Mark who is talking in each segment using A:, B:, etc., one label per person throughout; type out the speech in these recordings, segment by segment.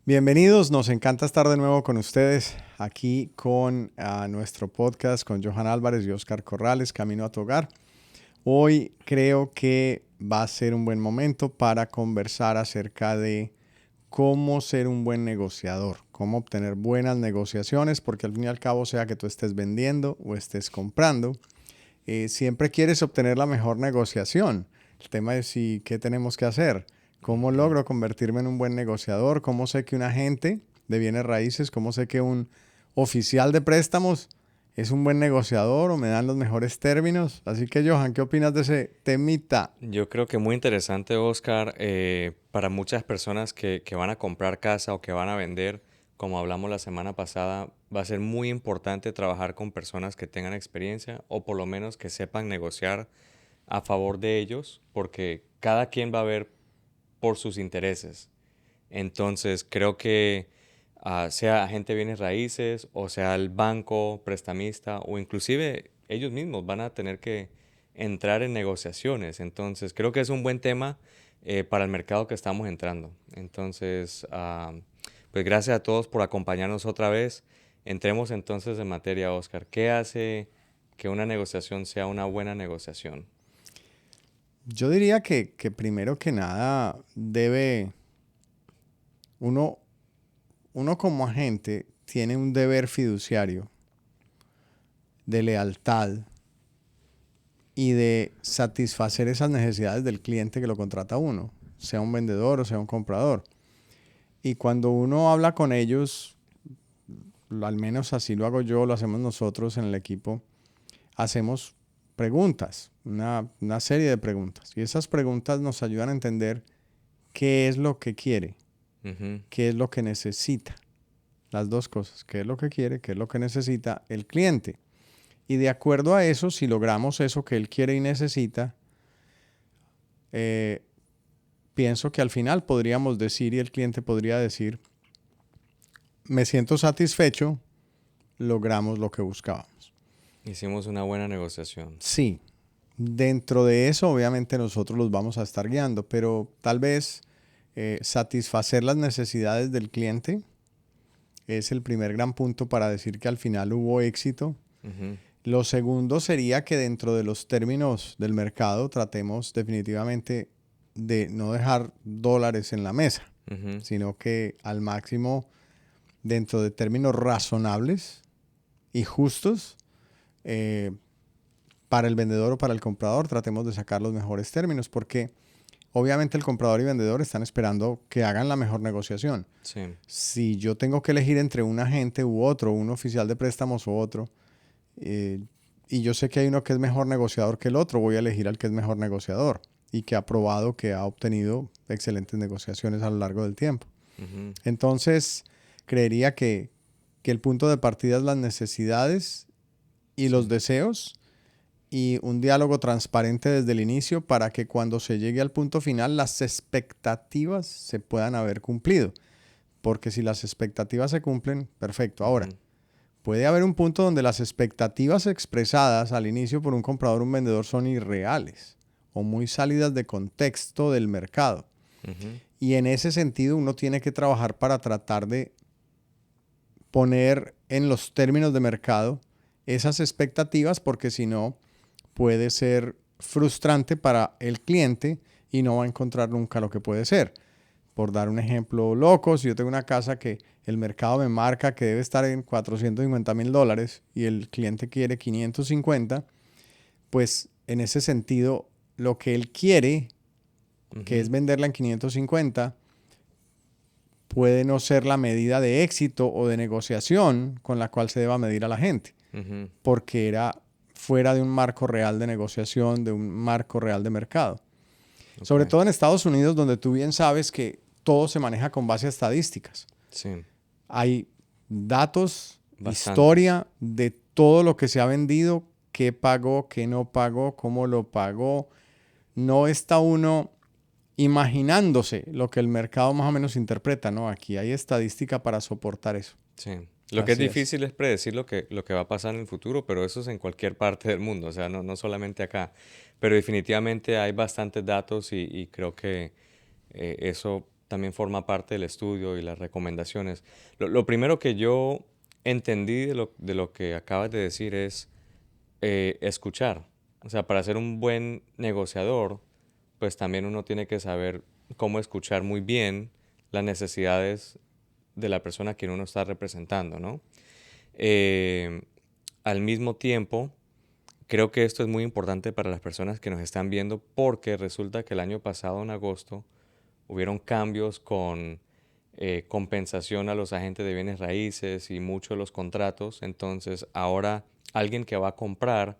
A: Bienvenidos, nos encanta estar de nuevo con ustedes aquí con nuestro podcast con Johan Álvarez y Oscar Corrales, Camino a tu Hogar. Hoy creo que va a ser un buen momento para conversar acerca de cómo ser un buen negociador, cómo obtener buenas negociaciones, porque al fin y al cabo, sea que tú estés vendiendo o estés comprando, siempre quieres obtener la mejor negociación. El tema es qué tenemos que hacer. ¿Cómo logro convertirme en un buen negociador? ¿Cómo sé que un agente de bienes raíces, cómo sé que un oficial de préstamos es un buen negociador o me dan los mejores términos? Así que, Johan, ¿qué opinas de ese temita?
B: Yo creo que muy interesante, Oscar, para muchas personas que van a comprar casa o que van a vender, como hablamos la semana pasada, va a ser muy importante trabajar con personas que tengan experiencia o por lo menos que sepan negociar a favor de ellos, porque cada quien va a ver por sus intereses. Entonces, creo que sea agente de bienes raíces o sea el banco, prestamista o inclusive ellos mismos van a tener que entrar en negociaciones. Entonces, creo que es un buen tema para el mercado que estamos entrando. Entonces, pues gracias a todos por acompañarnos otra vez. Entremos entonces en materia, Oscar. ¿Qué hace que una negociación sea una buena negociación?
A: Yo diría que primero que nada uno, uno como agente tiene un deber fiduciario de lealtad y de satisfacer esas necesidades del cliente que lo contrata a uno, sea un vendedor o sea un comprador. Y cuando uno habla con ellos, al menos así lo hago yo, lo hacemos nosotros en el equipo, hacemos preguntas, una serie de preguntas. Y esas preguntas nos ayudan a entender qué es lo que quiere,
B: Ujú.
A: qué es lo que necesita. Las dos cosas, qué es lo que quiere, qué es lo que necesita el cliente. Y de acuerdo a eso, si logramos eso que él quiere y necesita, eh, pienso que al final podríamos decir y el cliente podría decir, me siento satisfecho, logramos lo que buscábamos.
B: Hicimos una buena negociación.
A: Sí, dentro de eso obviamente nosotros los vamos a estar guiando, pero tal vez satisfacer las necesidades del cliente es el primer gran punto para decir que al final hubo éxito.
B: Ujú.
A: Lo segundo sería que dentro de los términos del mercado tratemos definitivamente de no dejar dólares en la mesa,
B: Ujú.
A: sino que al máximo dentro de términos razonables y justos eh, para el vendedor o para el comprador tratemos de sacar los mejores términos porque obviamente el comprador y vendedor están esperando que hagan la mejor negociación.
B: Sí.
A: Si yo tengo que elegir entre un agente u otro, un oficial de préstamos u otro, eh, y yo sé que hay uno que es mejor negociador que el otro, voy a elegir al que es mejor negociador y que ha probado que ha obtenido excelentes negociaciones a lo largo del tiempo.
B: Ujú.
A: Entonces, creería que el punto de partida es las necesidades y los
B: Sí.
A: deseos y un diálogo transparente desde el inicio para que cuando se llegue al punto final las expectativas se puedan haber cumplido. Porque si las expectativas se cumplen, perfecto. Ahora,
B: Ujú.
A: puede haber un punto donde las expectativas expresadas al inicio por un comprador o un vendedor son irreales o muy salidas de contexto del mercado.
B: Ujú.
A: Y en ese sentido uno tiene que trabajar para tratar de poner en los términos de mercado esas expectativas porque si no puede ser frustrante para el cliente y no va a encontrar nunca lo que puede ser. Por dar un ejemplo loco, si yo tengo una casa que el mercado me marca que debe estar en $450,000 y el cliente quiere 550, pues en ese sentido lo que él quiere, que es
B: Ujú.
A: venderla en 550, puede no ser la medida de éxito o de negociación con la cual se deba medir a la gente,
B: Ujú.
A: porque era fuera de un marco real de negociación, de un marco real de mercado.
B: Ok.
A: Sobre todo en Estados Unidos, donde tú bien sabes que todo se maneja con base a estadísticas.
B: Sí,
A: Hay datos,
B: bastantes.
A: historia de todo lo que se ha vendido, qué pagó, qué no pagó, cómo lo pagó. No está uno imaginándose lo que el mercado más o menos interpreta, ¿no? Aquí hay estadística para soportar eso.
B: Sí. Lo que es
A: Así es.
B: difícil es predecir lo que va a pasar en el futuro, pero eso es en cualquier parte del mundo, o sea, no solamente acá. Pero definitivamente hay bastantes datos y creo que eso también forma parte del estudio y las recomendaciones. Lo primero que yo entendí de lo que acabas de decir es escuchar. O sea, para ser un buen negociador, pues también uno tiene que saber cómo escuchar muy bien las necesidades de la persona a quien uno está representando, ¿no? Eh, Al mismo tiempo, creo que esto es muy importante para las personas que nos están viendo porque resulta que el año pasado, en agosto, hubieron cambios con compensación a los agentes de bienes raíces y muchos de los contratos. Entonces, ahora alguien que va a comprar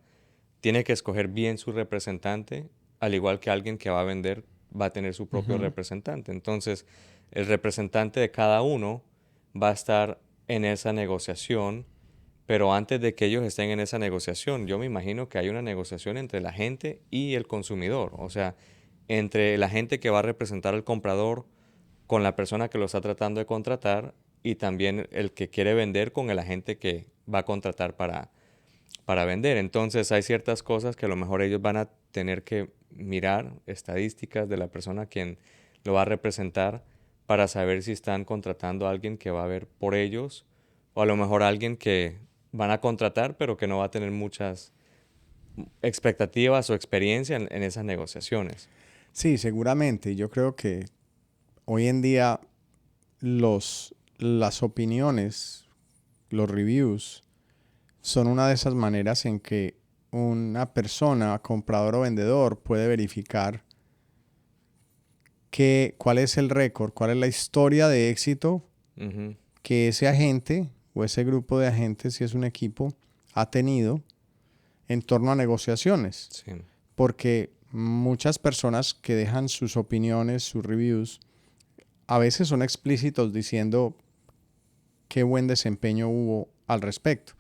B: tiene que escoger bien su representante, al igual que alguien que va a vender va a tener su propio
A: Ujú.
B: representante. Entonces, el representante de cada uno va a estar en esa negociación, pero antes de que ellos estén en esa negociación, yo me imagino que hay una negociación entre el agente y el consumidor, o sea, entre el agente que va a representar al comprador con la persona que lo está tratando de contratar y también el que quiere vender con el agente que va a contratar para vender. Entonces hay ciertas cosas que a lo mejor ellos van a tener que mirar, estadísticas de la persona a quien lo va a representar para saber si están contratando a alguien que va a ver por ellos o a lo mejor a alguien que van a contratar pero que no va a tener muchas expectativas o experiencia en esas negociaciones.
A: Sí, seguramente. Yo creo que hoy en día las opiniones, los reviews, son una de esas maneras en que una persona, comprador o vendedor, puede verificar cuál es el récord, cuál es la historia de éxito
B: Ujú,
A: que ese agente o ese grupo de agentes, si es un equipo, ha tenido en torno a negociaciones.
B: sí.
A: Porque muchas personas que dejan sus opiniones, sus reviews, a veces son explícitos diciendo qué buen desempeño hubo al respecto.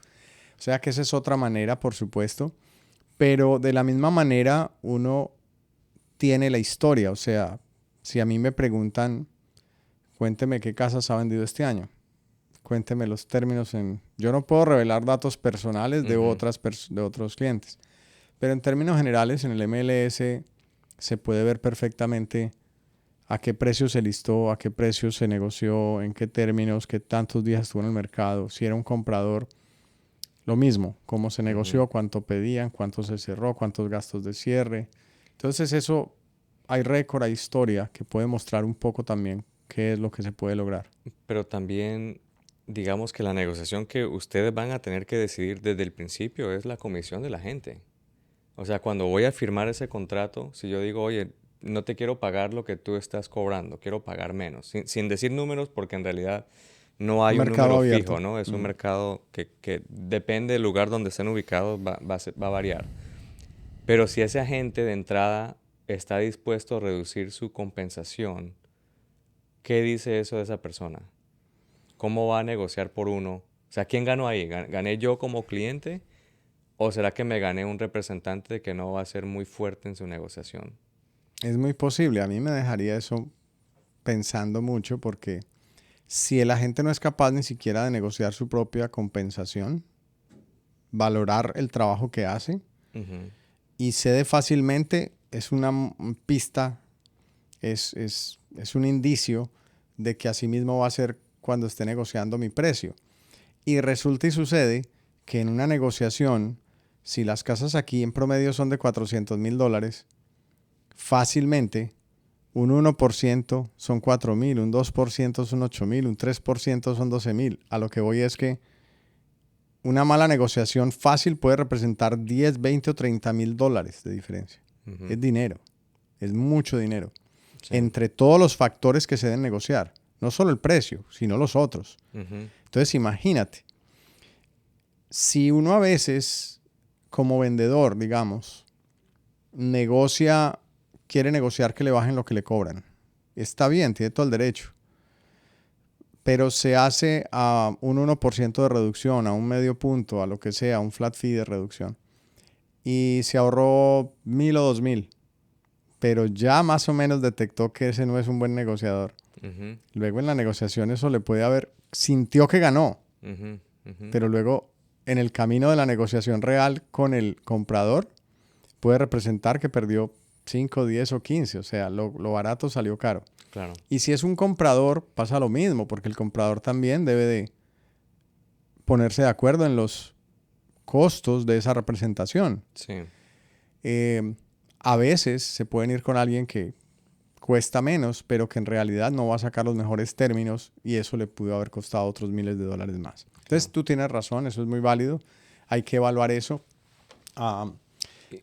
A: O sea que esa es otra manera, por supuesto. Pero de la misma manera uno tiene la historia. O sea, si a mí me preguntan, cuénteme qué casas ha vendido este año. Cuénteme los términos en... Yo no puedo revelar datos personales de
B: Ujú,
A: de otros clientes. Pero en términos generales, en el MLS se puede ver perfectamente a qué precio se listó, a qué precio se negoció, en qué términos, qué tantos días estuvo en el mercado, si era un comprador, lo mismo, cómo se
B: ujú.
A: negoció, cuánto pedían, cuánto se cerró, cuántos gastos de cierre. Entonces eso, hay récord, hay historia que puede mostrar un poco también qué es lo que se puede lograr.
B: Pero también, digamos que la negociación que ustedes van a tener que decidir desde el principio es la comisión de la gente. O sea, cuando voy a firmar ese contrato, si yo digo, oye, no te quiero pagar lo que tú estás cobrando, quiero pagar menos, sin decir números, porque en realidad no
A: Un
B: hay un
A: mercado
B: número
A: abierto.
B: fijo, ¿no? Es un
A: Mm.
B: mercado que depende del lugar donde estén ubicados, va a variar. Pero si ese agente de entrada está dispuesto a reducir su compensación, ¿qué dice eso de esa persona? ¿Cómo va a negociar por uno? O sea, ¿quién ganó ahí? ¿Gané yo como cliente? ¿O será que me gané un representante que no va a ser muy fuerte en su negociación?
A: Es muy posible. A mí me dejaría eso pensando mucho porque si el agente no es capaz ni siquiera de negociar su propia compensación, valorar el trabajo que hace
B: Ujú,
A: y cede fácilmente, es una pista, es un indicio de que así mismo va a ser cuando esté negociando mi precio. Y resulta y sucede que en una negociación, si las casas aquí en promedio son de $400,000, fácilmente un 1% son 4,000, un 2% son 8,000, un 3% son 12,000. A lo que voy es que una mala negociación fácil puede representar 10, 20 o $30,000 de diferencia.
B: ujú,
A: Es dinero, es mucho dinero.
B: sí,
A: Entre todos los factores que se deben negociar, no solo el precio, sino los otros.
B: ujú,
A: Entonces imagínate, si uno a veces como vendedor, digamos, quiere negociar que le bajen lo que le cobran, está bien, tiene todo el derecho, pero se hace a un 1% de reducción, a un medio punto, a lo que sea, un flat fee de reducción. Y se ahorró 1,000 o 2,000, pero ya más o menos detectó que ese no es un buen negociador.
B: ujú,
A: Luego en la negociación eso le puede haber, sintió que ganó,
B: ujú, ujú.
A: pero luego en el camino de la negociación real con el comprador puede representar que perdió 5, 10 o 15, o sea, lo barato salió caro.
B: Claro.
A: Y si es un comprador, pasa lo mismo, porque el comprador también debe de ponerse de acuerdo en los costos de esa representación.
B: Sí.
A: A veces se pueden ir con alguien que cuesta menos, pero que en realidad no va a sacar los mejores términos y eso le pudo haber costado otros miles de dólares más. Entonces
B: Claro.
A: tú tienes razón, eso es muy válido. Hay que evaluar eso.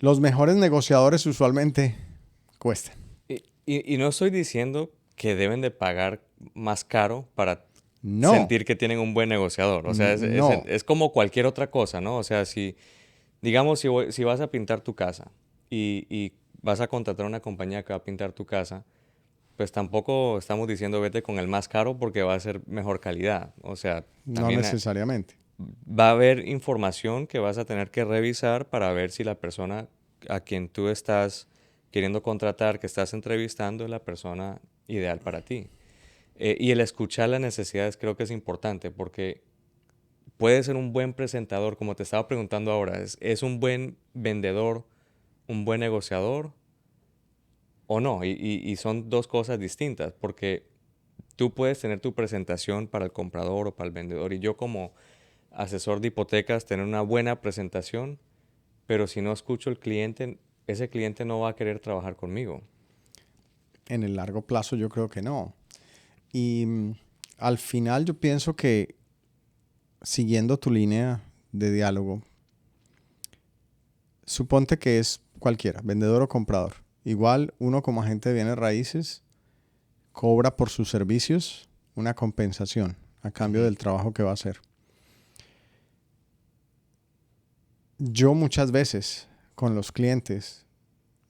A: Los mejores negociadores usualmente cuestan.
B: Y no estoy diciendo que deben de pagar más caro para
A: No,
B: sentir que tienen un buen negociador. O sea,
A: no.
B: es como cualquier otra cosa, ¿no? O sea, si, digamos, si vas a pintar tu casa y vas a contratar una compañía que va a pintar tu casa, pues tampoco estamos diciendo vete con el más caro porque va a ser mejor calidad. O sea,
A: No
B: también
A: necesariamente.
B: va a haber información que vas a tener que revisar para ver si la persona a quien tú estás queriendo contratar, que estás entrevistando, es la persona ideal para ti. Y el escuchar las necesidades creo que es importante porque puede ser un buen presentador, como te estaba preguntando ahora, ¿es un buen vendedor, un buen negociador o no? Y son dos cosas distintas porque tú puedes tener tu presentación para el comprador o para el vendedor y yo como asesor de hipotecas tener una buena presentación, pero si no escucho al cliente, ese cliente no va a querer trabajar conmigo.
A: En el largo plazo yo creo que no. Y al final yo pienso que siguiendo tu línea de diálogo, suponte que es cualquiera, vendedor o comprador. Igual uno como agente de bienes raíces cobra por sus servicios una compensación a cambio
B: Ujú.
A: del trabajo que va a hacer. Yo muchas veces con los clientes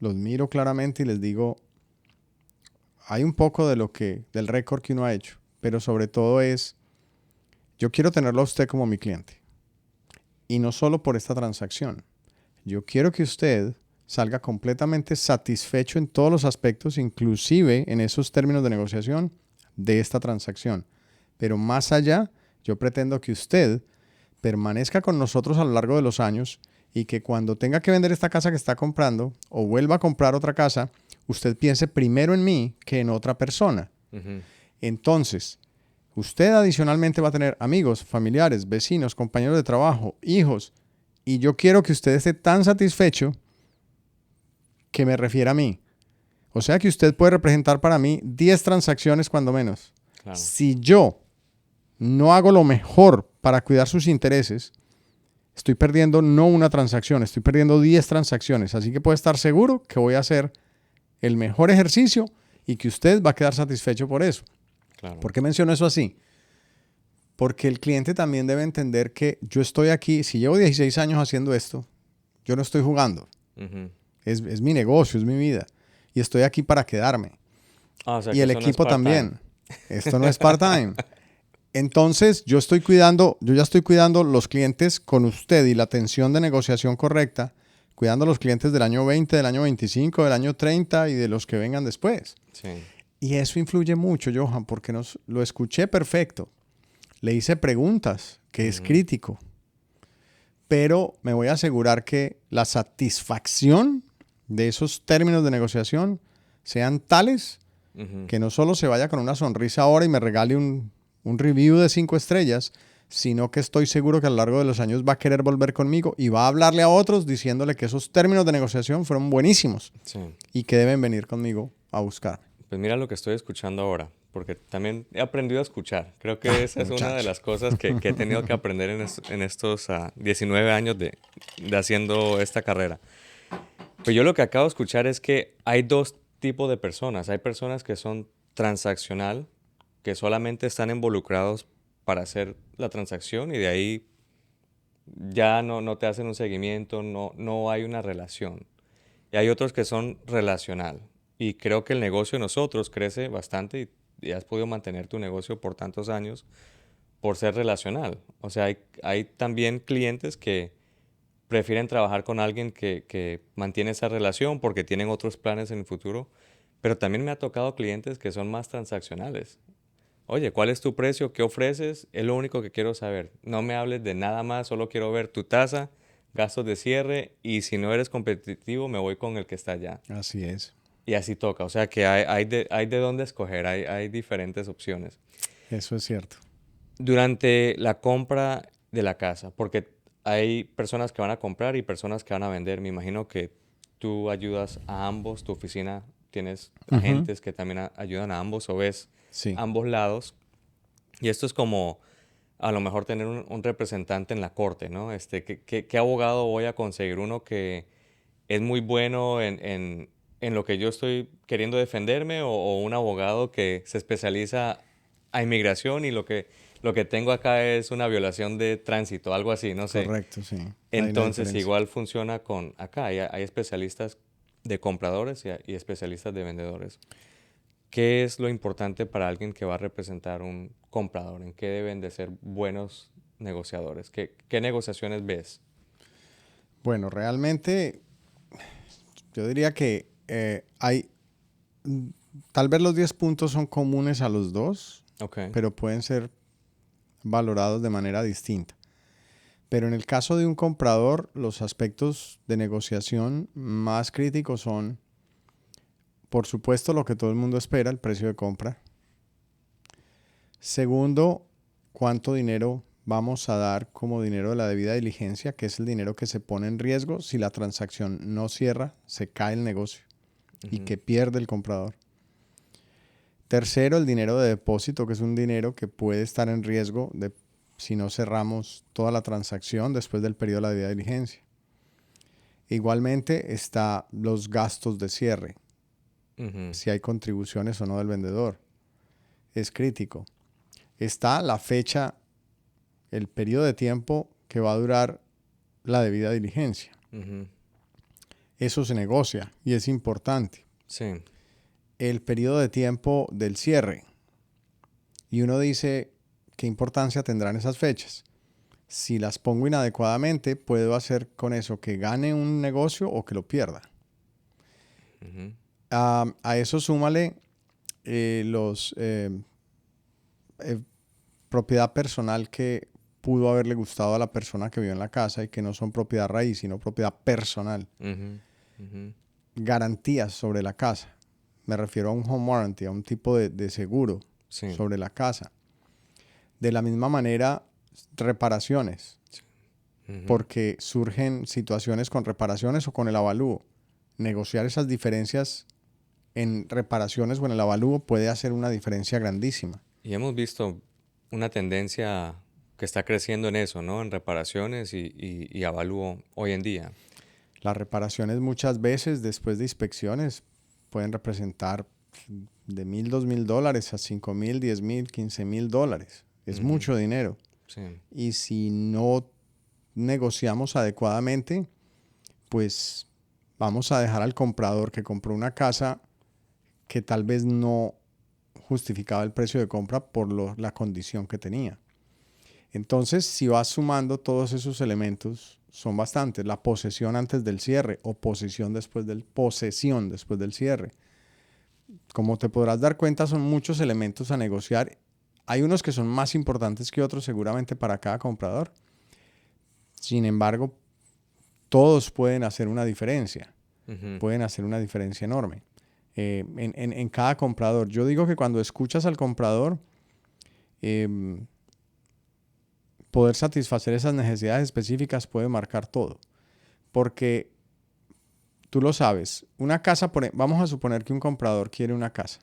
A: los miro claramente y les digo, hay un poco de del récord que uno ha hecho, pero sobre todo es, yo quiero tenerlo a usted como mi cliente. Y no solo por esta transacción. Yo quiero que usted salga completamente satisfecho en todos los aspectos, inclusive en esos términos de negociación de esta transacción. Pero más allá, yo pretendo que usted permanezca con nosotros a lo largo de los años y que cuando tenga que vender esta casa que está comprando o vuelva a comprar otra casa, usted piense primero en mí que en otra persona.
B: Ujú.
A: Entonces, usted adicionalmente va a tener amigos, familiares, vecinos, compañeros de trabajo, hijos, y yo quiero que usted esté tan satisfecho que me refiera a mí. O sea que usted puede representar para mí 10 transacciones cuando menos.
B: Claro.
A: Si yo no hago lo mejor para cuidar sus intereses, estoy perdiendo no una transacción, estoy perdiendo 10 transacciones. Así que puede estar seguro que voy a hacer el mejor ejercicio y que usted va a quedar satisfecho por eso.
B: Claro.
A: ¿Por qué menciono eso así? Porque el cliente también debe entender que yo estoy aquí, si llevo 16 años haciendo esto, yo no estoy jugando.
B: Ujú.
A: Es mi negocio, es mi vida. Y estoy aquí para quedarme.
B: Ah, o sea
A: Y
B: que
A: el
B: eso no es
A: equipo
B: part-time.
A: también. Esto no es part-time. Entonces, yo ya estoy cuidando los clientes con usted y la atención de negociación correcta, cuidando los clientes del año 20, del año 25, del año 30 y de los que vengan después.
B: Sí.
A: Y eso influye mucho, Johan, porque lo escuché perfecto. Le hice preguntas, que es
B: Ujú.
A: crítico. Pero me voy a asegurar que la satisfacción de esos términos de negociación sean tales
B: Ujú.
A: que no solo se vaya con una sonrisa ahora y me regale un review de 5 estrellas, sino que estoy seguro que a lo largo de los años va a querer volver conmigo y va a hablarle a otros diciéndole que esos términos de negociación fueron buenísimos
B: Sí.
A: y que deben venir conmigo a buscar.
B: Pues mira lo que estoy escuchando ahora, porque también he aprendido a escuchar. Creo que esa es una de
A: Muchacho.
B: las cosas que he tenido que aprender en estos 19 años de haciendo esta carrera. Pues yo lo que acabo de escuchar es que hay dos tipos de personas. Hay personas que son transaccional, que solamente están involucrados para hacer la transacción y de ahí ya no te hacen un seguimiento, no hay una relación. Y hay otros que son relacional. Y creo que el negocio de nosotros crece bastante y has podido mantener tu negocio por tantos años por ser relacional. O sea, hay también clientes que prefieren trabajar con alguien que mantiene esa relación porque tienen otros planes en el futuro. Pero también me ha tocado clientes que son más transaccionales. Oye, ¿cuál es tu precio? ¿Qué ofreces? Es lo único que quiero saber. No me hables de nada más, solo quiero ver tu tasa, gastos de cierre y si no eres competitivo me voy con el que está allá.
A: Así es.
B: y así toca. O sea que hay de dónde escoger, hay diferentes opciones.
A: Eso es cierto.
B: Durante la compra de la casa, porque hay personas que van a comprar y personas que van a vender. Me imagino que tú ayudas a ambos, tu oficina tienes
A: Ujú.
B: agentes que también ayudan a ambos o ves
A: Sí,
B: ambos lados. Y esto es como a lo mejor tener un representante en la corte, ¿no? ¿Qué abogado voy a conseguir? Uno que es muy bueno en lo que yo estoy queriendo defenderme o un abogado que se especializa a inmigración y lo que tengo acá es una violación de tránsito, algo así, no sé.
A: correcto, sí. Hay una
B: Entonces
A: diferencia.
B: igual funciona con acá, hay especialistas de compradores y especialistas de vendedores. ¿Qué es lo importante para alguien que va a representar un comprador? ¿En qué deben de ser buenos negociadores? ¿Qué negociaciones ves?
A: Bueno, realmente yo diría que tal vez los 10 puntos son comunes a los dos,
B: Ok.
A: pero pueden ser valorados de manera distinta. Pero en el caso de un comprador, los aspectos de negociación más críticos son, por supuesto, lo que todo el mundo espera, el precio de compra. Segundo, cuánto dinero vamos a dar como dinero de la debida diligencia, que es el dinero que se pone en riesgo si la transacción no cierra, se cae el negocio y
B: Ujú,
A: que pierde el comprador. Tercero, el dinero de depósito, que es un dinero que puede estar en riesgo si no cerramos toda la transacción después del periodo de la debida diligencia. Igualmente está los gastos de cierre,
B: ujú,
A: si hay contribuciones o no del vendedor. Es crítico. Está la fecha, el periodo de tiempo que va a durar la debida diligencia.
B: ujú.
A: Eso se negocia y es importante.
B: Sí.
A: El periodo de tiempo del cierre. Y uno dice, ¿qué importancia tendrán esas fechas? Si las pongo inadecuadamente, puedo hacer con eso que gane un negocio o que lo pierda.
B: Ujú,
A: A eso súmale los eh, propiedad personal que pudo haberle gustado a la persona que vive en la casa y que no son propiedad raíz, sino propiedad personal.
B: ujú, ujú.
A: Garantías sobre la casa. Me refiero a un home warranty, a un tipo de seguro
B: Sí.
A: sobre la casa. De la misma manera, reparaciones,
B: Ujú,
A: porque surgen situaciones con reparaciones o con el avalúo. Negociar esas diferencias en reparaciones o en el avalúo puede hacer una diferencia grandísima.
B: y hemos visto una tendencia que está creciendo en eso, ¿no? En reparaciones y avalúo hoy en día.
A: Las reparaciones muchas veces después de inspecciones pueden representar de 1,000, 2,000 dólares a 5,000, 10,000, 15,000 dólares. Es
B: Ujú,
A: mucho dinero.
B: sí.
A: Y si no negociamos adecuadamente, pues vamos a dejar al comprador que compró una casa que tal vez no justificaba el precio de compra por la condición que tenía. Entonces, si vas sumando todos esos elementos, son bastantes. La posesión antes del cierre o posesión después del cierre. Como te podrás dar cuenta, son muchos elementos a negociar. Hay unos que son más importantes que otros seguramente para cada comprador. Sin embargo, todos pueden hacer una diferencia.
B: Ujú,
A: Pueden hacer una diferencia enorme. En cada comprador. Yo digo que cuando escuchas al comprador, eh, poder satisfacer esas necesidades específicas puede marcar todo. Porque tú lo sabes, una casa, vamos a suponer que un comprador quiere una casa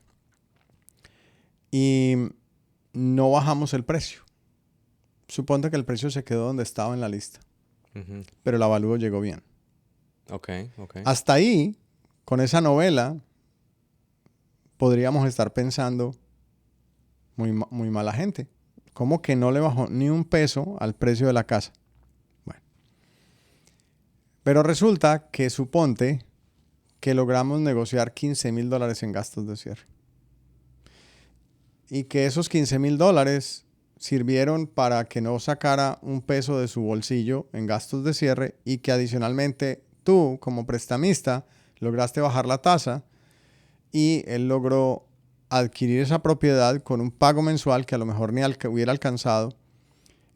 A: y no bajamos el precio. Suponte que el precio se quedó donde estaba en la lista,
B: ujú.
A: pero el avalúo llegó bien.
B: Ok, ok.
A: Hasta ahí, con esa novela, podríamos estar pensando, muy mala gente. ¿Cómo que no le bajó ni un peso al precio de la casa? Bueno, pero resulta que suponte que logramos negociar 15,000 dólares en gastos de cierre. Y que esos 15,000 dólares sirvieron para que no sacara un peso de su bolsillo en gastos de cierre y que adicionalmente tú, como prestamista, lograste bajar la tasa y él logró adquirir esa propiedad con un pago mensual que a lo mejor ni hubiera alcanzado.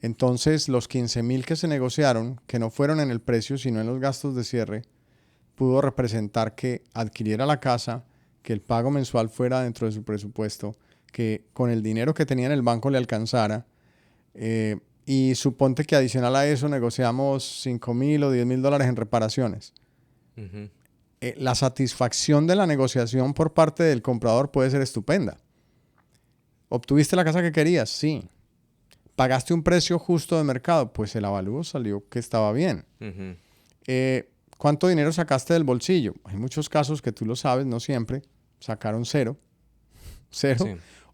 A: Entonces, los 15,000 que se negociaron, que no fueron en el precio, sino en los gastos de cierre, pudo representar que adquiriera la casa que el pago mensual fuera dentro de su presupuesto, que con el dinero que tenía en el banco le alcanzara. Y suponte que adicional a eso negociamos $5,000 o $10,000 en reparaciones.
B: Ujú.
A: La satisfacción de la negociación por parte del comprador puede ser estupenda. ¿Obtuviste la casa que querías? Sí. ¿Pagaste un precio justo de mercado? Pues el avalúo salió que estaba bien.
B: Ujú.
A: ¿Cuánto dinero sacaste del bolsillo? Hay muchos casos que tú lo sabes, no siempre. Sacaron cero,
B: Sí.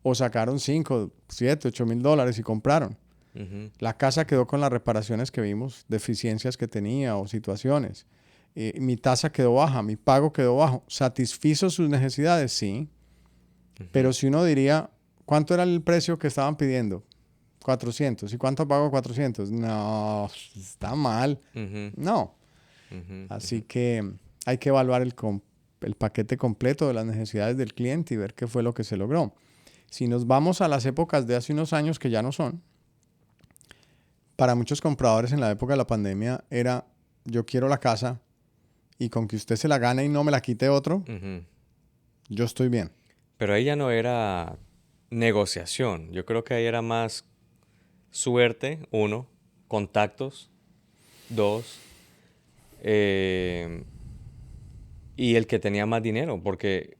A: o sacaron 5, 7, $8,000 y compraron.
B: Ujú.
A: La casa quedó con las reparaciones que vimos, deficiencias que tenía o situaciones. Mi tasa quedó baja, mi pago quedó bajo. ¿Satisfizo sus necesidades? Sí.
B: Ujú.
A: Pero si uno diría, ¿cuánto era el precio que estaban pidiendo? 400. ¿Y cuánto pago 400? No, está mal.
B: Ujú.
A: No.
B: Ujú.
A: Así
B: Ujú.
A: que hay que evaluar el paquete completo de las necesidades del cliente y ver qué fue lo que se logró. Si nos vamos a las épocas de hace unos años que ya no son, para muchos compradores en la época de la pandemia era, yo quiero la casa y con que usted se la gane y no me la quite otro,
B: Ujú.
A: yo estoy bien.
B: Pero ahí ya no era negociación. Yo creo que ahí era más suerte, uno, contactos, dos, eh, y el que tenía más dinero, porque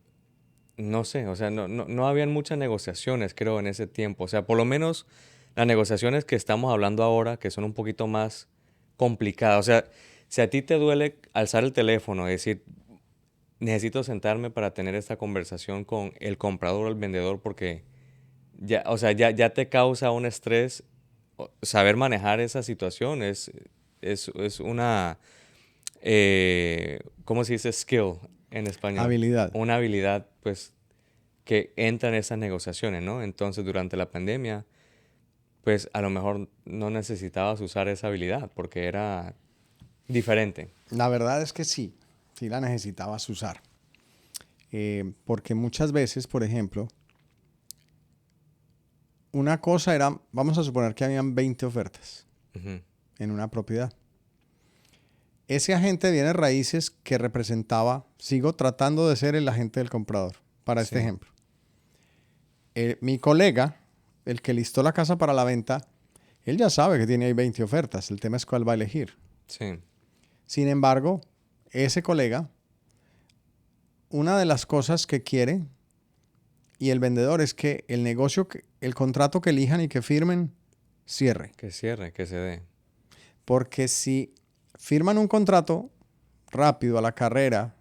B: no sé, o sea, no habían muchas negociaciones, creo, en ese tiempo. O sea, por lo menos las negociaciones que estamos hablando ahora, que son un poquito más complicadas. O sea, si a ti te duele alzar el teléfono y decir, necesito sentarme para tener esta conversación con el comprador o el vendedor, porque ya, o sea, ya te causa un estrés saber manejar esa situación. Es una, ¿cómo se dice? Skill en español.
A: Habilidad.
B: Una habilidad, pues, que entra en esas negociaciones, ¿no? Entonces, durante la pandemia, pues, a lo mejor no necesitabas usar esa habilidad porque era diferente.
A: La verdad es que sí, sí la necesitabas usar. Porque muchas veces, por ejemplo, una cosa era, vamos a suponer que habían 20 ofertas
B: Ujú.
A: en una propiedad. Ese agente de bienes raíces que representaba, sigo tratando de ser el agente del comprador, para este
B: Sí,
A: ejemplo. Mi colega, el que listó la casa para la venta, él ya sabe que tiene ahí 20 ofertas. El tema es cuál va a elegir.
B: sí.
A: Sin embargo, ese colega, una de las cosas que quiere y el vendedor es que el negocio, el contrato que elijan y que firmen, cierre.
B: Que cierre, que se dé.
A: Porque si firman un contrato rápido a la carrera,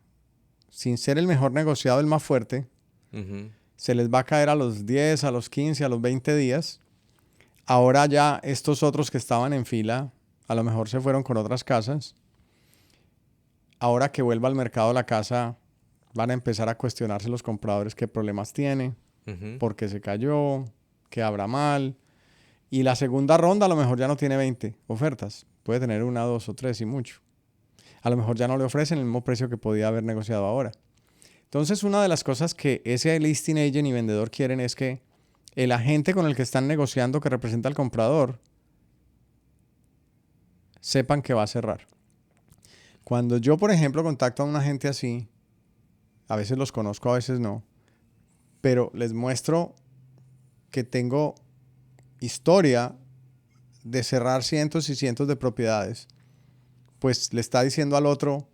A: sin ser el mejor negociado, el más fuerte,
B: Ujú.
A: se les va a caer a los 10, a los 15, a los 20 días. Ahora ya estos otros que estaban en fila, a lo mejor se fueron con otras casas. Ahora que vuelva al mercado la casa, van a empezar a cuestionarse los compradores qué problemas tiene,
B: Ujú.
A: por qué se cayó, qué habrá mal. Y la segunda ronda a lo mejor ya no tiene 20 ofertas. Puede tener una, dos o tres y mucho. A lo mejor ya no le ofrecen el mismo precio que podía haber negociado ahora. Entonces, una de las cosas que ese listing agent y vendedor quieren es que el agente con el que están negociando, que representa al comprador, sepan que va a cerrar. Cuando yo, por ejemplo, contacto a un agente así, a veces los conozco, a veces no, pero les muestro que tengo historia de cerrar cientos y cientos de propiedades, pues le está diciendo al otro,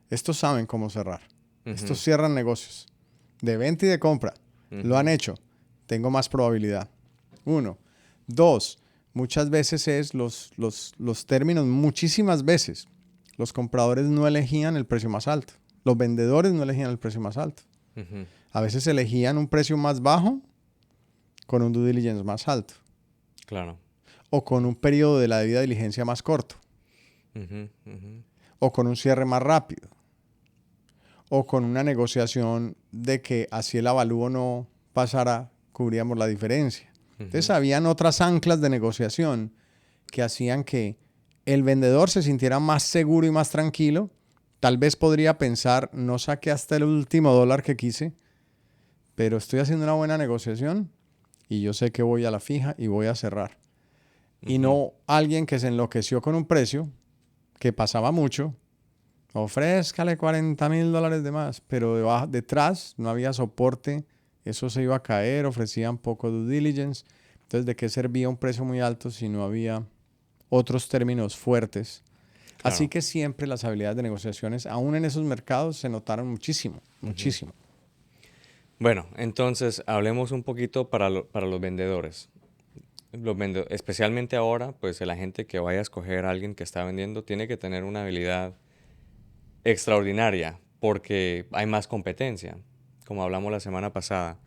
A: estos saben cómo cerrar. Estos
B: Ujú.
A: cierran negocios de venta y de compra. Lo han
B: Ujú.
A: hecho. Tengo más probabilidad. Uno. Dos. Muchas veces es los términos, muchísimas veces, los compradores no elegían el precio más alto. Los vendedores no elegían el precio más alto.
B: Ujú.
A: A veces elegían un precio más bajo con un due diligence más alto
B: Claro.
A: o con un periodo de la debida diligencia más corto
B: Ujú. Ujú.
A: o con un cierre más rápido o con una negociación de que así el avalúo no pasara, cubríamos la diferencia. Entonces
B: Ujú.
A: habían otras anclas de negociación que hacían que el vendedor se sintiera más seguro y más tranquilo. Tal vez podría pensar, no saqué hasta el último dólar que quise, pero estoy haciendo una buena negociación y yo sé que voy a la fija y voy a cerrar. Y
B: Ujú.
A: no alguien que se enloqueció con un precio, que pasaba mucho, Ofrézcale $40,000 de más, pero detrás no había soporte, eso se iba a caer, ofrecían poco due diligence. Entonces, ¿de qué servía un precio muy alto si no había otros términos fuertes? Así
B: Claro.
A: que siempre las habilidades de negociaciones, aún en esos mercados, se notaron muchísimo,
B: Ujú.
A: muchísimo.
B: Bueno, entonces hablemos un poquito para los vendedores. Especialmente ahora, pues la gente que vaya a escoger a alguien que está vendiendo tiene que tener una habilidad extraordinaria porque hay más competencia, como hablamos la semana pasada.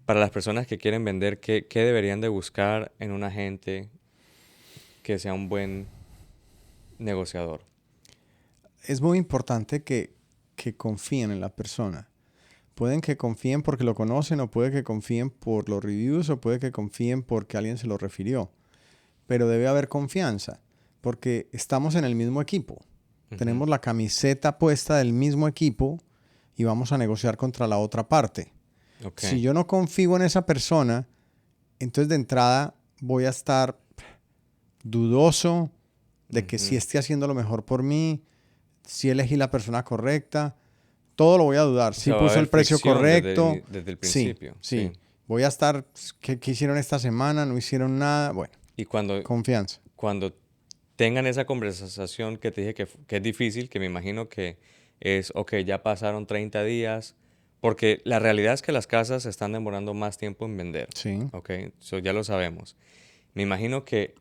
B: Para las personas que quieren vender, ¿qué deberían de buscar en un agente que sea un buen negociador?
A: Es muy importante que confíen en la persona. Pueden que confíen porque lo conocen, o puede que confíen por los reviews, o puede que confíen porque alguien se lo refirió. Pero debe haber confianza, porque estamos en el mismo equipo.
B: Ujú.
A: Tenemos la camiseta puesta del mismo equipo y vamos a negociar contra la otra parte.
B: Ok.
A: Si yo no confío en esa persona, entonces de entrada voy a estar dudoso de que si
B: Ujú.
A: esté haciendo lo mejor por mí, si elegí la persona correcta, todo lo voy a dudar.
B: O
A: Si
B: sea, va a
A: puso
B: haber
A: el precio
B: fricción
A: correcto,
B: desde el
A: sí,
B: principio, sí.
A: sí. Voy a estar, ¿qué hicieron esta semana? No hicieron nada. Bueno,
B: Y
A: confianza.
B: cuando tengan esa conversación que te dije que es difícil, que me imagino que es, ok, ya pasaron 30 días, porque la realidad es que las casas se están demorando más tiempo en vender,
A: Sí,
B: ok, eso ya lo sabemos. Me imagino que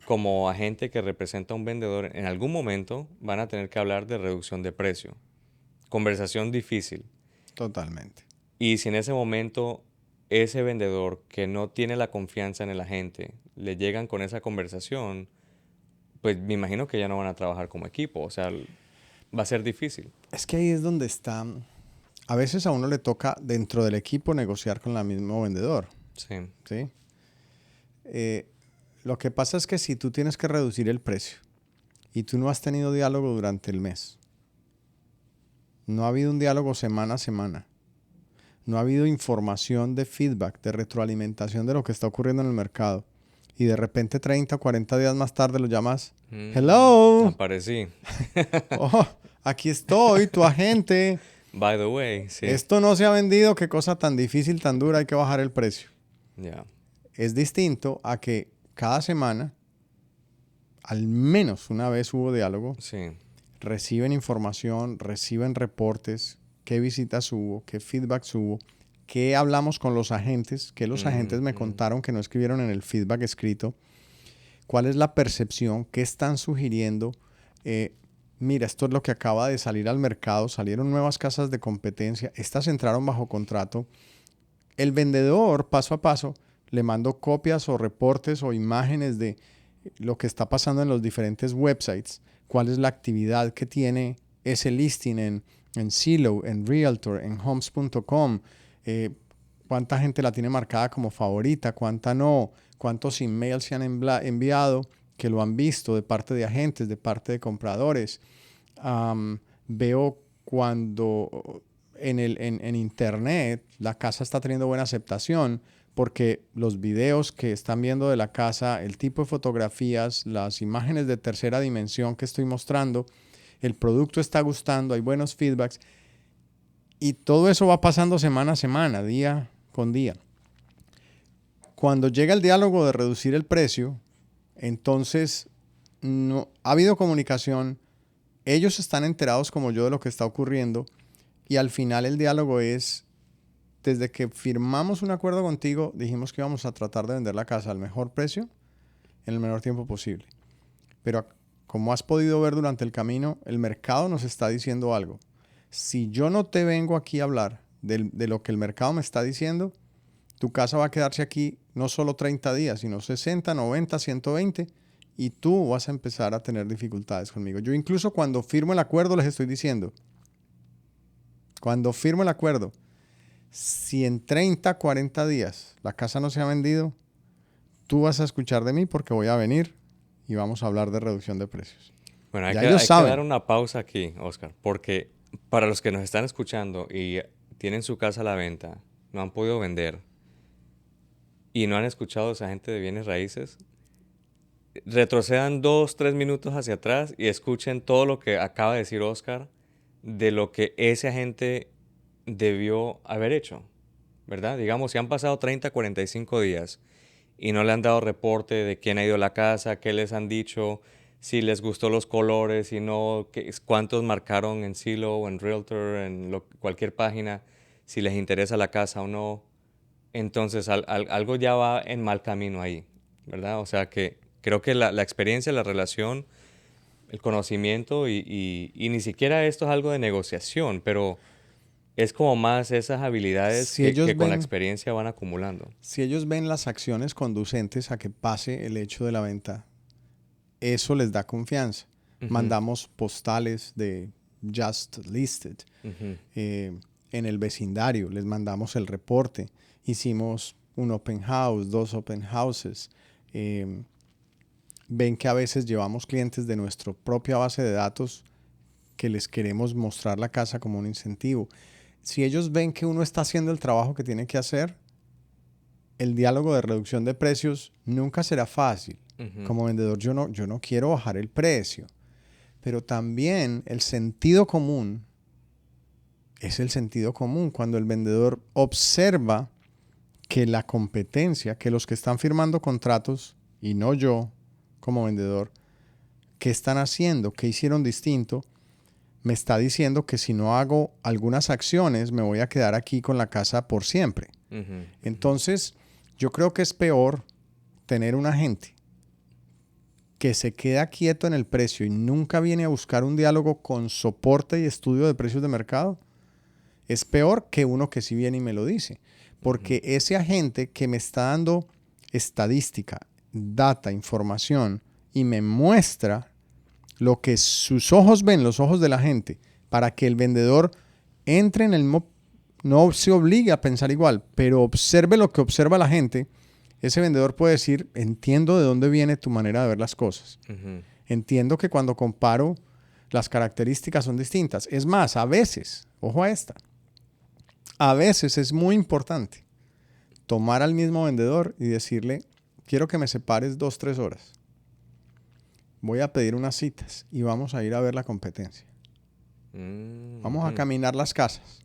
B: como agente que representa a un vendedor, en algún momento van a tener que hablar de reducción de precio. Conversación difícil.
A: totalmente.
B: Y si en ese momento ese vendedor que no tiene la confianza en el agente, le llegan con esa conversación, pues me imagino que ya no van a trabajar como equipo, o sea, va a ser difícil.
A: Es que ahí es donde está. A veces a uno le toca dentro del equipo negociar con el mismo vendedor,
B: Sí.
A: ¿sí? Eh, lo que pasa es que si tú tienes que reducir el precio y tú no has tenido diálogo durante el mes, no ha habido un diálogo semana a semana, no ha habido información de feedback, de retroalimentación de lo que está ocurriendo en el mercado, y de repente 30 o 40 días más tarde lo llamas, hello,
B: Aparecí.
A: oh, aquí estoy, tu agente,
B: By the way, sí.
A: esto no se ha vendido, qué cosa tan difícil, tan dura, hay que bajar el precio.
B: Ya.
A: Es distinto a que cada semana, al menos una vez hubo diálogo,
B: Sí.
A: reciben información, reciben reportes, qué visitas hubo, qué feedbacks hubo, qué hablamos con los agentes, qué los agentes me
B: Ujú.
A: contaron que no escribieron en el feedback escrito, cuál es la percepción, qué están sugiriendo. Mira, esto es lo que acaba de salir al mercado, salieron nuevas casas de competencia, estas entraron bajo contrato. El vendedor, paso a paso, le mando copias o reportes o imágenes de lo que está pasando en los diferentes websites, cuál es la actividad que tiene ese listing en Zillow, en Realtor, en Homes.com, eh, cuánta gente la tiene marcada como favorita, cuánta no, cuántos emails se han enviado que lo han visto de parte de agentes, de parte de compradores. Veo cuando en internet la casa está teniendo buena aceptación porque los videos que están viendo de la casa, el tipo de fotografías, las imágenes de tercera dimensión que estoy mostrando, el producto está gustando, hay buenos feedbacks y todo eso va pasando semana a semana, día con día. Cuando llega el diálogo de reducir el precio, entonces no ha habido comunicación, ellos están enterados como yo de lo que está ocurriendo y al final el diálogo es, desde que firmamos un acuerdo contigo, dijimos que íbamos a tratar de vender la casa al mejor precio en el menor tiempo posible. Pero como has podido ver durante el camino, el mercado nos está diciendo algo. Si yo no te vengo aquí a hablar de lo que el mercado me está diciendo, tu casa va a quedarse aquí no solo 30 días, sino 60, 90, 120 y tú vas a empezar a tener dificultades conmigo. Yo incluso cuando firmo el acuerdo les estoy diciendo, cuando firmo el acuerdo, si en 30, 40 días la casa no se ha vendido, tú vas a escuchar de mí porque voy a venir y vamos a hablar de reducción de precios.
B: Bueno,
A: Ya ellos
B: hay que dar
A: saben.
B: una pausa aquí, Oscar, porque para los que nos están escuchando y tienen su casa a la venta, no han podido vender y no han escuchado a esa gente de bienes raíces, retrocedan 2, 3 minutos hacia atrás y escuchen todo lo que acaba de decir Oscar de lo que ese agente debió haber hecho, ¿verdad? Digamos, si han pasado 30, 45 días y no le han dado reporte de quién ha ido a la casa, qué les han dicho, si les gustó los colores, si no, cuántos marcaron en Zillow, en Realtor, en cualquier página, si les interesa la casa o no. Entonces algo ya va en mal camino ahí, ¿verdad? O sea que creo que la experiencia, la relación, el conocimiento y ni siquiera esto es algo de negociación, pero es como más esas habilidades
A: Si
B: que
A: ellos
B: con la
A: ven,
B: experiencia van acumulando.
A: si ellos ven las acciones conducentes a que pase el hecho de la venta, eso les da confianza.
B: Ujú,
A: Mandamos postales de Just Listed.
B: ujú,
A: eh, en el vecindario, les mandamos el reporte. Hicimos un open house, 2 open houses. Eh, ven que a veces llevamos clientes de nuestra propia base de datos que les queremos mostrar la casa como un incentivo. Si ellos ven que uno está haciendo el trabajo que tiene que hacer, el diálogo de reducción de precios nunca será fácil.
B: ujú,
A: Como vendedor yo no quiero bajar el precio, pero también el sentido común es el sentido común. Cuando el vendedor observa que la competencia, que los que están firmando contratos, y no yo como vendedor, qué están haciendo, qué hicieron distinto, me está diciendo que si no hago algunas acciones me voy a quedar aquí con la casa por siempre.
B: ujú, ujú.
A: Entonces, yo creo que es peor tener un agente que se queda quieto en el precio y nunca viene a buscar un diálogo con soporte y estudio de precios de mercado. Es peor que uno que sí viene y me lo dice.
B: Ujú,
A: Porque ese agente que me está dando estadística, data, información y me muestra lo que sus ojos ven, los ojos de la gente, para que el vendedor entre en el no se obligue a pensar igual, pero observe lo que observa la gente, ese vendedor puede decir, entiendo de dónde viene tu manera de ver las cosas.
B: ujú.
A: Entiendo que cuando comparo las características son distintas. Es más, a veces, ojo a esta, a veces es muy importante tomar al mismo vendedor y decirle, quiero que me separes 2, 3 horas. Voy a pedir unas citas y vamos a ir a ver la competencia. Vamos a
B: Ujú,
A: caminar las casas.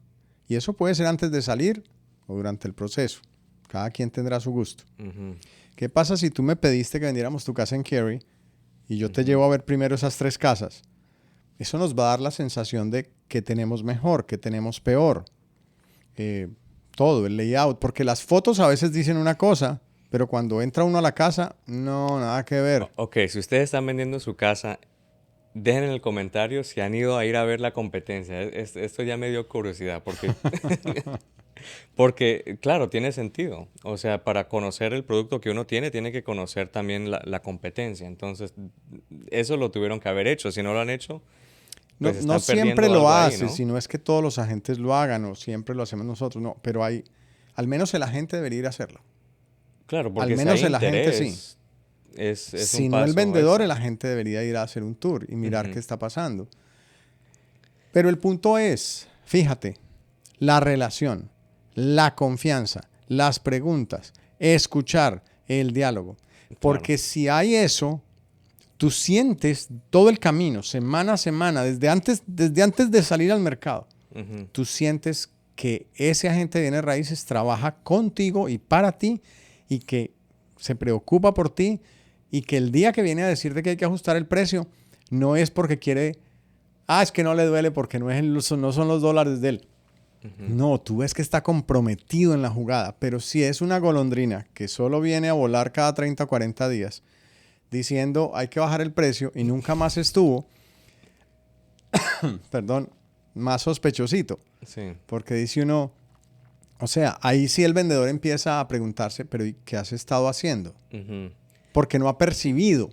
A: Y eso puede ser antes de salir o durante el proceso. Cada quien tendrá su gusto.
B: ujú,
A: ¿Qué pasa si tú me pediste que vendiéramos tu casa en Cary y yo te
B: ujú.
A: llevo a ver primero esas 3 casas? Eso nos va a dar la sensación de que tenemos mejor, que tenemos peor. eh, Todo, el layout, porque las fotos a veces dicen una cosa, pero cuando entra uno a la casa, no, nada que ver.
B: Ok, si ustedes están vendiendo su casa, dejen en el comentario si han ido a ir a ver la competencia. Esto ya me dio curiosidad porque, claro, tiene sentido. O sea, para conocer el producto que uno tiene, tiene que conocer también la competencia. Entonces, eso lo tuvieron que haber hecho. Si no lo han hecho,
A: No,
B: pues
A: no
B: están
A: siempre
B: perdiendo
A: lo
B: algo ahí,
A: hace,
B: ¿no?
A: si no es que todos los agentes lo hagan o siempre lo hacemos nosotros, no, pero hay, al menos el agente debería ir a hacerlo.
B: Claro,
A: Al
B: porque si
A: menos
B: hay
A: el agente sí.
B: interés, es un
A: Si no el
B: paso
A: vendedor, el
B: extra.
A: agente debería ir a hacer un tour y mirar
B: Ujú,
A: qué está pasando. Pero el punto es, fíjate, la relación, la confianza, las preguntas, escuchar, el diálogo.
B: claro.
A: Porque si hay eso, tú sientes todo el camino, semana a semana, desde antes de salir al mercado,
B: Ujú,
A: tú sientes que ese agente de bienes raíces trabaja contigo y para ti y que se preocupa por ti y que el día que viene a decirte que hay que ajustar el precio, no es porque quiere, es que no le duele porque no son los dólares de él.
B: ujú.
A: No, tú ves que está comprometido en la jugada, pero si es una golondrina que solo viene a volar cada 30 o 40 días diciendo hay que bajar el precio y nunca más estuvo, perdón, más sospechosito,
B: Sí.
A: porque dice uno, o sea, ahí sí el vendedor empieza a preguntarse, pero ¿y qué has estado haciendo?
B: Ujú.
A: Porque no ha percibido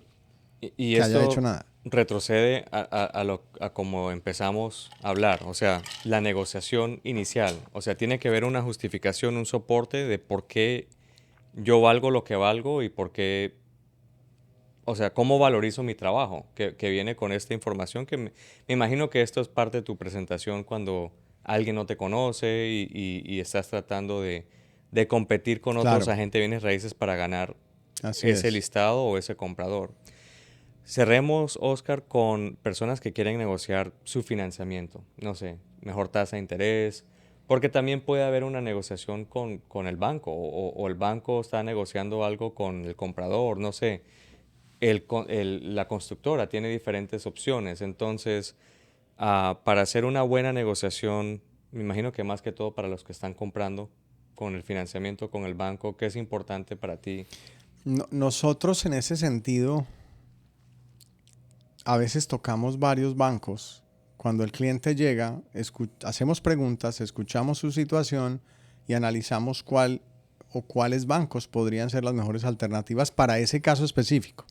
B: Y
A: que haya hecho
B: esto
A: nada.
B: retrocede a como empezamos a hablar, o sea, la negociación inicial, o sea, tiene que haber una justificación, un soporte de por qué yo valgo lo que valgo y por qué, o sea, cómo valorizo mi trabajo, que viene con esta información me imagino que esto es parte de tu presentación cuando alguien no te conoce y estás tratando de competir con otros
A: Claro,
B: agentes de bienes raíces para ganar
A: Así
B: ese
A: es.
B: listado o ese comprador. Cerremos, Oscar, con personas que quieren negociar su financiamiento. No sé, mejor tasa de interés, porque también puede haber una negociación con el banco o el banco está negociando algo con el comprador, no sé. La constructora tiene diferentes opciones. Entonces, para hacer una buena negociación, me imagino que más que todo para los que están comprando con el financiamiento con el banco, ¿qué es importante para ti?
A: Nosotros en ese sentido a veces tocamos varios bancos. Cuando el cliente llega, hacemos preguntas, escuchamos su situación y analizamos cuál o cuáles bancos podrían ser las mejores alternativas para ese caso específico.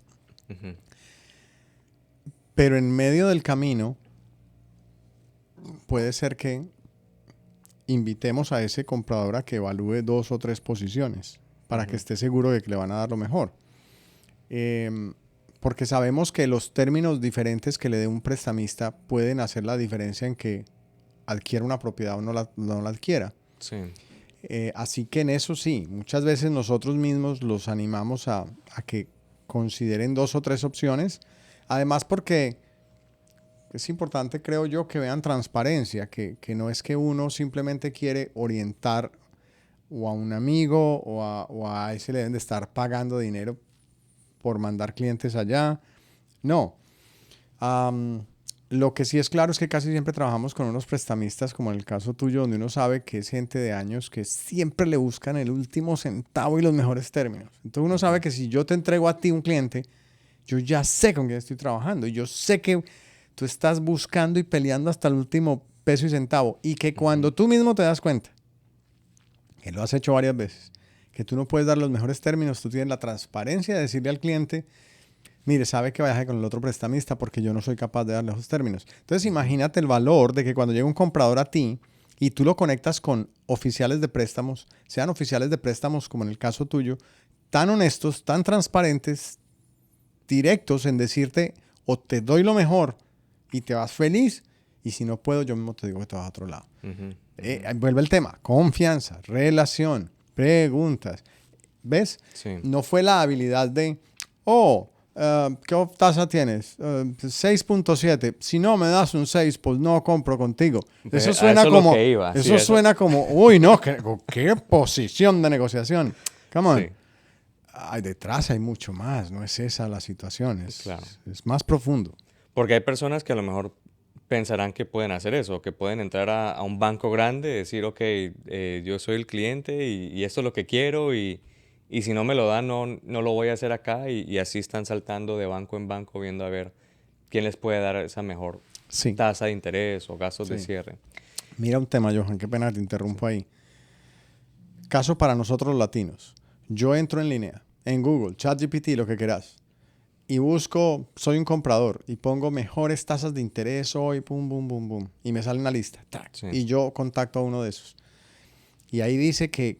B: Ujú.
A: Pero en medio del camino puede ser que invitemos a ese comprador a que evalúe 2 o 3 posiciones para que
B: Ujú.
A: esté seguro de que le van a dar lo mejor. Eh, Porque sabemos que los términos diferentes que le dé un prestamista pueden hacer la diferencia en que adquiera una propiedad o no la adquiera.
B: Sí.
A: Así que en eso sí, muchas veces nosotros mismos los animamos a que consideren 2 o 3 opciones. Además porque es importante, creo yo, que vean transparencia, que no es que uno simplemente quiere orientar o a un amigo o a ese le deben de estar pagando dinero por mandar clientes allá. No. Am, lo que sí es claro es que casi siempre trabajamos con unos prestamistas, como en el caso tuyo, donde uno sabe que es gente de años que siempre le buscan el último centavo y los mejores términos. Entonces uno sabe
B: Ujú.
A: que si yo te entrego a ti un cliente, yo ya sé con quién estoy trabajando y yo sé que tú estás buscando y peleando hasta el último peso y centavo y que
B: Ujú.
A: cuando tú mismo te das cuenta, que lo has hecho varias veces, que tú no puedes dar los mejores términos, tú tienes la transparencia de decirle al cliente, mire, sabe que vaya con el otro prestamista porque yo no soy capaz de darle esos términos. Entonces
B: Ujú.
A: imagínate el valor de que cuando llega un comprador a ti y tú lo conectas con oficiales de préstamos, sean oficiales de préstamos como en el caso tuyo, tan honestos, tan transparentes, directos en decirte o te doy lo mejor y te vas feliz y si no puedo yo mismo te digo que te vas a otro lado.
B: Ujú. Ujú.
A: Vuelve el tema, confianza, relación, preguntas. ¿Ves?
B: Sí.
A: No fue la habilidad de, oh, ¿qué tasa tienes? 6.7. Si no me das un 6, pues no compro contigo.
B: Pues a eso es lo que iba, sí,
A: Eso
B: eso.
A: suena como, uy, no, qué posición de negociación. Come on.
B: Sí,
A: Ay, detrás hay mucho más, no es esa la situación,
B: claro.
A: es más profundo.
B: Porque hay personas que a lo mejor pensarán que pueden hacer eso, que pueden entrar a un banco grande, decir, ok, yo soy el cliente y esto es lo que quiero y si no me lo dan, no lo voy a hacer acá y así están saltando de banco en banco viendo a ver quién les puede dar esa mejor
A: Sí,
B: tasa de interés o gastos de
A: sí.
B: cierre.
A: Mira un tema, Johan, qué pena que te
B: Sí.
A: interrumpo ahí. Caso para nosotros los latinos. Yo entro en línea, en Google, ChatGPT, lo que quieras, y busco, soy un comprador, y pongo mejores tasas de interés hoy, pum, pum, pum, pum, y me sale una lista. Tac,
B: Sí.
A: y yo contacto a uno de esos. Y ahí dice que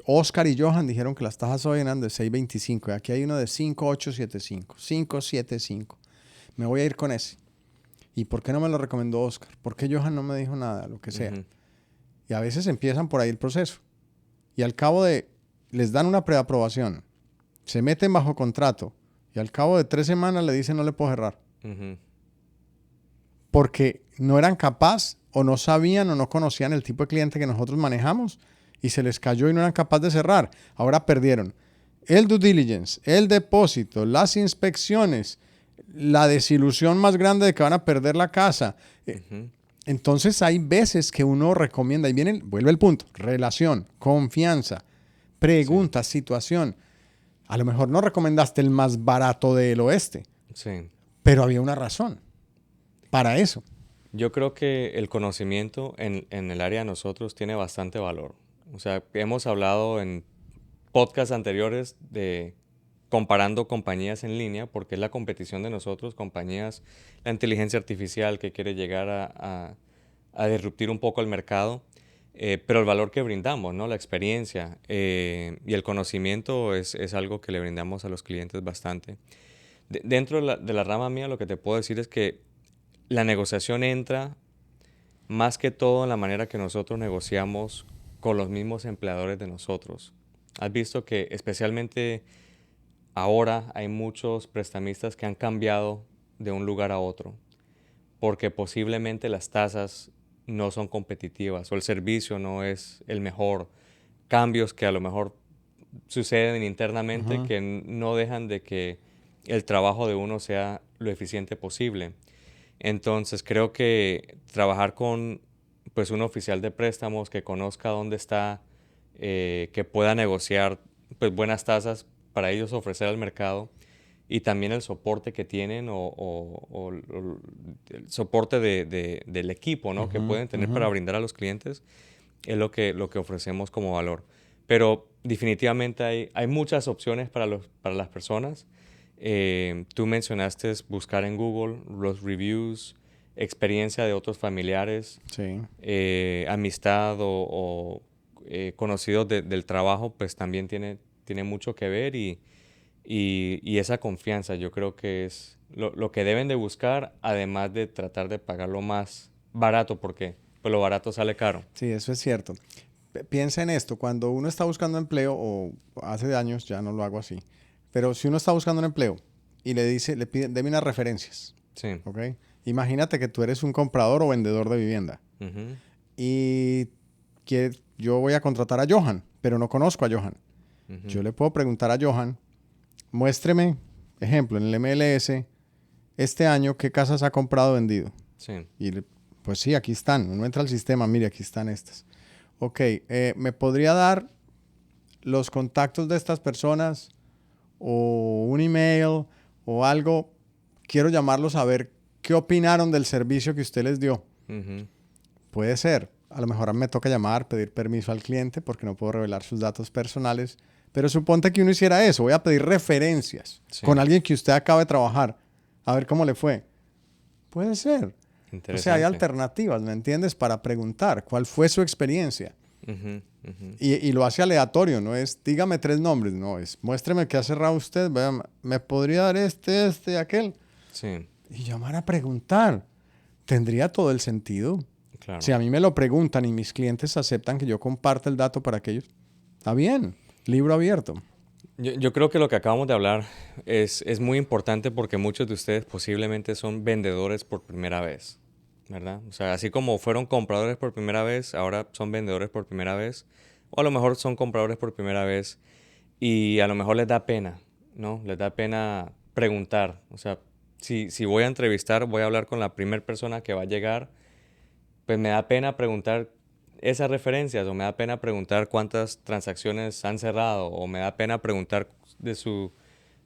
A: Oscar y Johan dijeron que las tasas hoy eran de 6.25, y aquí hay uno de 5.875, 5.75. Me voy a ir con ese. ¿Y por qué no me lo recomendó Oscar? ¿Por qué Johan no me dijo nada? Lo que sea.
B: Ujú.
A: Y a veces empiezan por ahí el proceso. Y al cabo de, les dan una preaprobación, se meten bajo contrato y al cabo de 3 semanas le dicen no le puedo cerrar.
B: Ujú.
A: Porque no eran capaces o no sabían o no conocían el tipo de cliente que nosotros manejamos y se les cayó y no eran capaces de cerrar. Ahora perdieron el due diligence, el depósito, las inspecciones, la desilusión más grande de que van a perder la casa.
B: Ujú.
A: Entonces hay veces que uno recomienda, y viene, vuelve el punto, relación, confianza,
B: Sí,
A: pregunta, situación. A lo mejor no recomendaste el más barato del oeste,
B: sí.
A: pero había una razón para eso.
B: Yo creo que el conocimiento en el área de nosotros tiene bastante valor. O sea, hemos hablado en podcasts anteriores de comparando compañías en línea, porque es la competición de nosotros, compañías, la inteligencia artificial que quiere llegar a disruptir un poco el mercado, pero el valor que brindamos, ¿no? La experiencia y el conocimiento es algo que le brindamos a los clientes bastante. Dentro de la rama mía, lo que te puedo decir es que la negociación entra más que todo en la manera que nosotros negociamos con los mismos empleadores de nosotros. Has visto que especialmente ahora hay muchos prestamistas que han cambiado de un lugar a otro porque posiblemente las tasas no son competitivas o el servicio no es el mejor. Cambios que a lo mejor suceden internamente
A: Ujú.
B: que no dejan de que el trabajo de uno sea lo eficiente posible. Entonces creo que trabajar con pues un oficial de préstamos que conozca dónde está, que pueda negociar pues buenas tasas para ellos ofrecer al mercado y también el soporte que tienen o el soporte del equipo, ¿no? que
A: Ujú,
B: pueden tener
A: ujú.
B: para brindar a los clientes es lo que ofrecemos como valor. Pero definitivamente hay muchas opciones para las personas. Tú mencionaste buscar en Google los reviews, experiencia de otros familiares,
A: Sí.
B: amistad conocidos del trabajo, pues también tiene mucho que ver y esa confianza yo creo que es lo que deben de buscar, además de tratar de pagar lo más barato, porque pues lo barato sale caro.
A: Sí, eso es cierto. Piensa en esto, cuando uno está buscando empleo, o hace años ya no lo hago así, pero si uno está buscando un empleo y le dice, le pide, deme unas referencias,
B: Sí.
A: ¿ok? Imagínate que tú eres un comprador o vendedor de vivienda
B: Ujú,
A: y que yo voy a contratar a Johan, pero no conozco a Johan.
B: ujú,
A: Yo le puedo preguntar a Johan, muéstreme, ejemplo, en el MLS, este año, ¿qué casas ha comprado o vendido?
B: sí.
A: Y pues sí, aquí están. Uno entra al sistema, mire, aquí están estas. Ok, ¿me podría dar los contactos de estas personas o un email o algo? Quiero llamarlos a ver qué opinaron del servicio que usted les dio.
B: Ujú,
A: Puede ser. A lo mejor me toca llamar, pedir permiso al cliente porque no puedo revelar sus datos personales. Pero suponte que uno hiciera eso. Voy a pedir referencias con
B: sí.
A: alguien que usted acaba de trabajar. A ver cómo le fue. Puede ser. O sea, hay
B: Interesante.
A: alternativas, ¿me entiendes? Para preguntar cuál fue su experiencia.
B: Ujú, ujú,
A: Y lo hace aleatorio, no es dígame 3 nombres, no, es muéstreme qué ha cerrado usted, vea, me podría dar este, aquel.
B: sí,
A: Y llamar a preguntar. Tendría todo el sentido. Si
B: claro.
A: a mí me lo preguntan y mis clientes aceptan que yo comparta el dato para aquellos, está bien, libro abierto.
B: Yo creo que lo que acabamos de hablar es muy importante porque muchos de ustedes posiblemente son vendedores por primera vez, ¿verdad? O sea, así como fueron compradores por primera vez, ahora son vendedores por primera vez, o a lo mejor son compradores por primera vez y a lo mejor les da pena, ¿no? Les da pena preguntar. O sea, si voy a entrevistar, voy a hablar con la primera persona que va a llegar, pues me da pena preguntar esas referencias o me da pena preguntar cuántas transacciones han cerrado o me da pena preguntar de su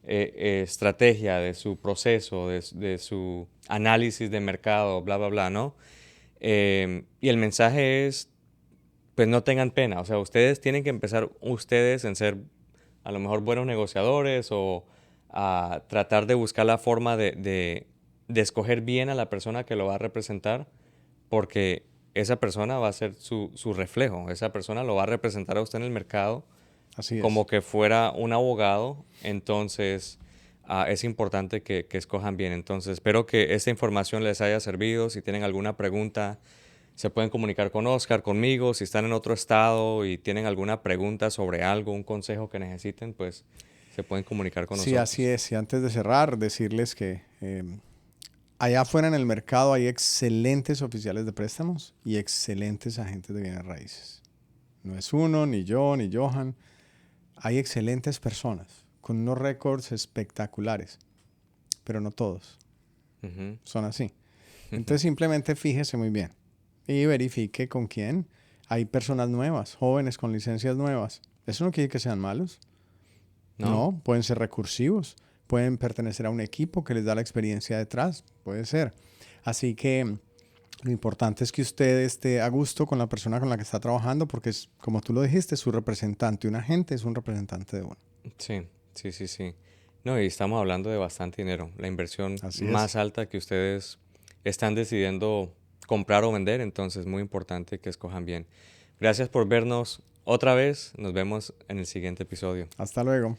B: estrategia, de su proceso, de su análisis de mercado, bla, bla, bla, ¿no? Y el mensaje es, pues no tengan pena, o sea, ustedes tienen que empezar ustedes en ser a lo mejor buenos negociadores o a tratar de buscar la forma de escoger bien a la persona que lo va a representar porque esa persona va a ser su reflejo, esa persona lo va a representar a usted en el mercado
A: Así es.
B: como que fuera un abogado, entonces es importante que escojan bien. Entonces, espero que esta información les haya servido. Si tienen alguna pregunta, se pueden comunicar con Oscar, conmigo. Si están en otro estado y tienen alguna pregunta sobre algo, un consejo que necesiten, pues se pueden comunicar con
A: Sí, así
B: nosotros.
A: es. Y antes de cerrar, decirles que allá afuera en el mercado hay excelentes oficiales de préstamos y excelentes agentes de bienes raíces. No es uno, ni yo, ni Johan. Hay excelentes personas con unos récords espectaculares, pero no todos
B: Ujú,
A: son así. Entonces simplemente fíjese muy bien y verifique con quién. Hay personas nuevas, jóvenes con licencias nuevas. Eso no quiere que sean malos.
B: ¿No?
A: No, pueden ser recursivos, pueden pertenecer a un equipo que les da la experiencia detrás, puede ser. Así que lo importante es que usted esté a gusto con la persona con la que está trabajando porque es, como tú lo dijiste, su representante. Un agente es un representante de uno.
B: Sí, sí, sí, sí. No, y estamos hablando de bastante dinero. La inversión
A: Así
B: más
A: es.
B: alta que ustedes están decidiendo comprar o vender, entonces es muy importante que escojan bien. Gracias por vernos otra vez. Nos vemos en el siguiente episodio.
A: Hasta luego.